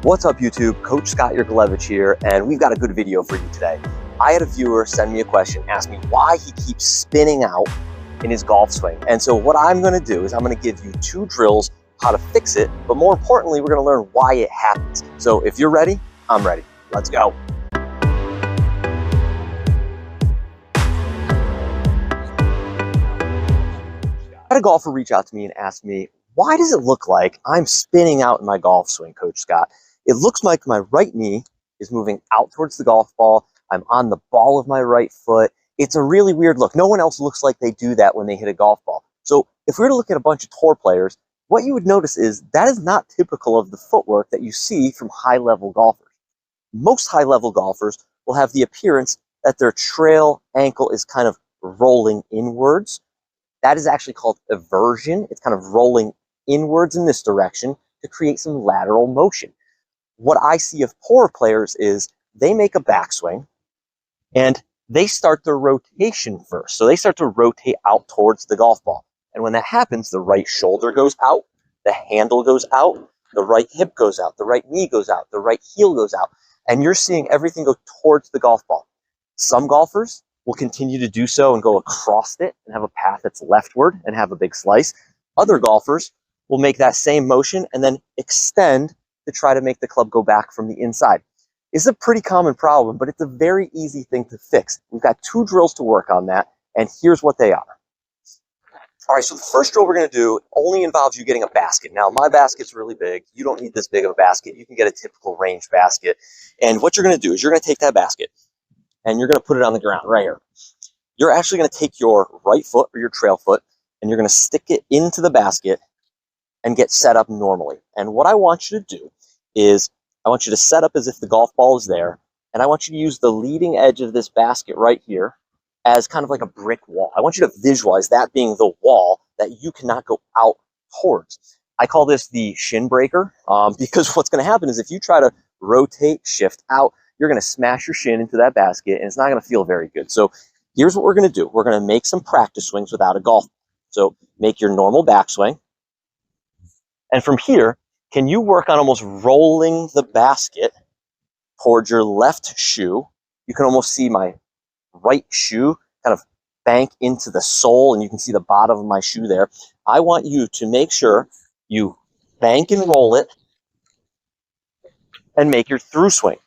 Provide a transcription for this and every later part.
What's up YouTube? Coach Scott here, and we've got a good video for you today. I had a viewer send me a question, ask me why he keeps spinning out in his golf swing. And so what I'm gonna do is I'm gonna give you 2 drills how to fix it, but more importantly, we're gonna learn why it happens. So if you're ready, I'm ready. Let's go. I had a golfer reach out to me and ask me, why does it look like I'm spinning out in my golf swing, Coach Scott? It looks like my right knee is moving out towards the golf ball. I'm on the ball of my right foot. It's a really weird look. No one else looks like they do that when they hit a golf ball. So if we were to look at a bunch of tour players, what you would notice is that is not typical of the footwork that you see from high-level golfers. Most high-level golfers will have the appearance that their trail ankle is kind of rolling inwards. That is actually called eversion. It's kind of rolling inwards in this direction to create some lateral motion. What I see of poor players is they make a backswing and they start their rotation first. So they start to rotate out towards the golf ball. And when that happens, the right shoulder goes out, the handle goes out, the right hip goes out, the right knee goes out, the right heel goes out. And you're seeing everything go towards the golf ball. Some golfers will continue to do so and go across it and have a path that's leftward and have a big slice. Other golfers will make that same motion and then extend to try to make the club go back from the inside. It's a pretty common problem, but it's a very easy thing to fix. We've got 2 drills to work on that, and here's what they are. All right, so the first drill we're gonna do only involves you getting a basket. Now, my basket's really big. You don't need this big of a basket. You can get a typical range basket. And what you're gonna do is you're gonna take that basket and you're gonna put it on the ground right here. You're actually gonna take your right foot or your trail foot and you're gonna stick it into the basket and get set up normally. And what I want you to do is I want you to set up as if the golf ball is there, and I want you to use the leading edge of this basket right here as kind of like a brick wall. I want you to visualize that being the wall that you cannot go out towards. I call this the shin breaker because what's going to happen is if you try to rotate, shift out, you're going to smash your shin into that basket and it's not going to feel very good. So here's what we're going to do. We're going to make some practice swings without a golf ball. So make your normal backswing. And from here, can you work on almost rolling the basket towards your left shoe? You can almost see my right shoe kind of bank into the sole, and you can see the bottom of my shoe there. I want you to make sure you bank and roll it and make your through swing.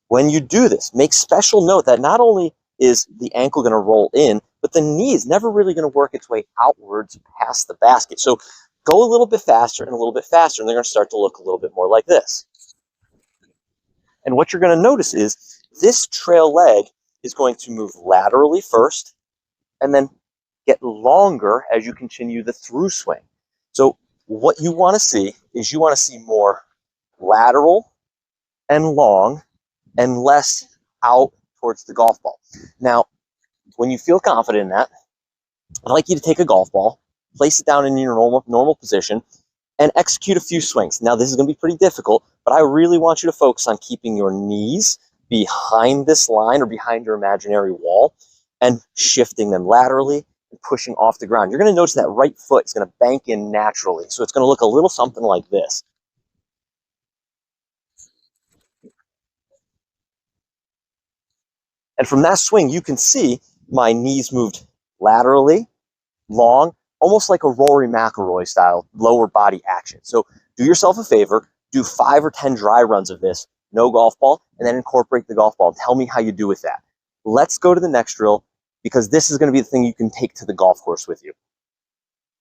When you do this, make special note that not only is the ankle going to roll in, but the knee is never really going to work its way outwards past the basket. So go a little bit faster and a little bit faster, and they're going to start to look a little bit more like this. And what you're going to notice is this trail leg is going to move laterally first and then get longer as you continue the through swing. So what you want to see is you want to see more lateral and long and less out towards the golf ball. Now, when you feel confident in that, I'd like you to take a golf ball, place it down in your normal position, and execute a few swings. Now, this is going to be pretty difficult, but I really want you to focus on keeping your knees behind this line or behind your imaginary wall and shifting them laterally and pushing off the ground. You're going to notice that right foot is going to bank in naturally, so it's going to look a little something like this. And from that swing, you can see my knees moved laterally, long, almost like a Rory McIlroy style lower body action. So do yourself a favor, do 5 or 10 dry runs of this, no golf ball, and then incorporate the golf ball. Tell me how you do with that. Let's go to the next drill because this is going to be the thing you can take to the golf course with you.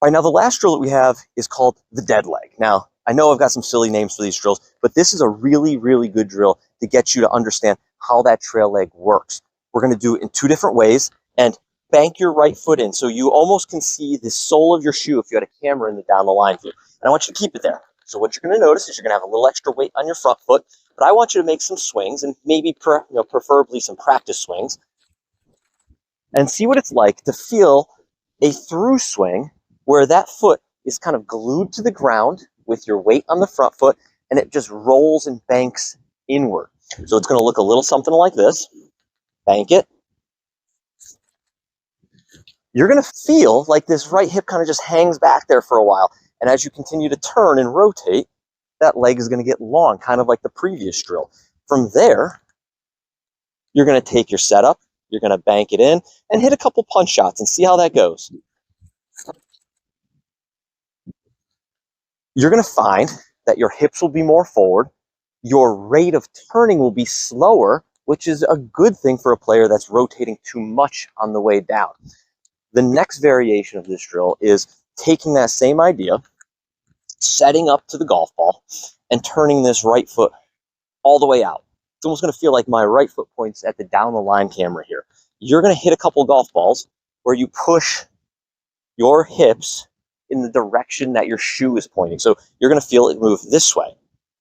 All right, now the last drill that we have is called the dead leg. Now, I know I've got some silly names for these drills, but this is a really, really good drill to get you to understand how that trail leg works. We're going to do it in 2 different ways, and bank your right foot in so you almost can see the sole of your shoe if you had a camera in the down the line view. And I want you to keep it there. So what you're going to notice is you're going to have a little extra weight on your front foot, but I want you to make some swings and maybe preferably some practice swings and see what it's like to feel a through swing where that foot is kind of glued to the ground with your weight on the front foot and it just rolls and banks inward. So it's going to look a little something like this. Bank it. You're going to feel like this right hip kind of just hangs back there for a while. And as you continue to turn and rotate, that leg is going to get long, kind of like the previous drill. From there, you're going to take your setup, you're going to bank it in, and hit a couple punch shots and see how that goes. You're going to find that your hips will be more forward, your rate of turning will be slower, which is a good thing for a player that's rotating too much on the way down. The next variation of this drill is taking that same idea, setting up to the golf ball, and turning this right foot all the way out. It's almost going to feel like my right foot points at the down the line camera here. You're going to hit a couple golf balls where you push your hips in the direction that your shoe is pointing. So you're going to feel it move this way.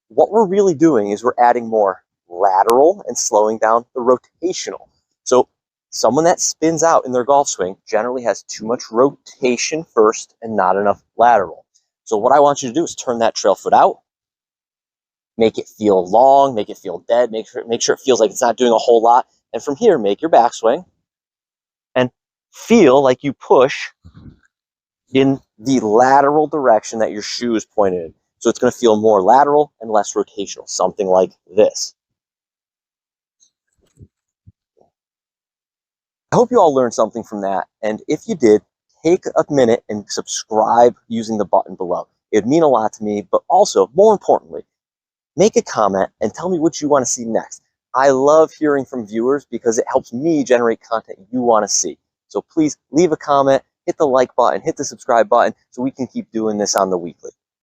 What we're really doing is we're adding more lateral and slowing down the rotational. So someone that spins out in their golf swing generally has too much rotation first and not enough lateral. So what I want you to do is turn that trail foot out, make it feel long, make it feel dead, make sure it feels like it's not doing a whole lot. And from here, make your backswing and feel like you push in the lateral direction that your shoe is pointed in. So it's going to feel more lateral and less rotational, something like this. I hope you all learned something from that. And if you did, take a minute and subscribe using the button below. It would mean a lot to me, but also, more importantly, make a comment and tell me what you want to see next. I love hearing from viewers because it helps me generate content you want to see. So please leave a comment, hit the like button, hit the subscribe button so we can keep doing this on the weekly.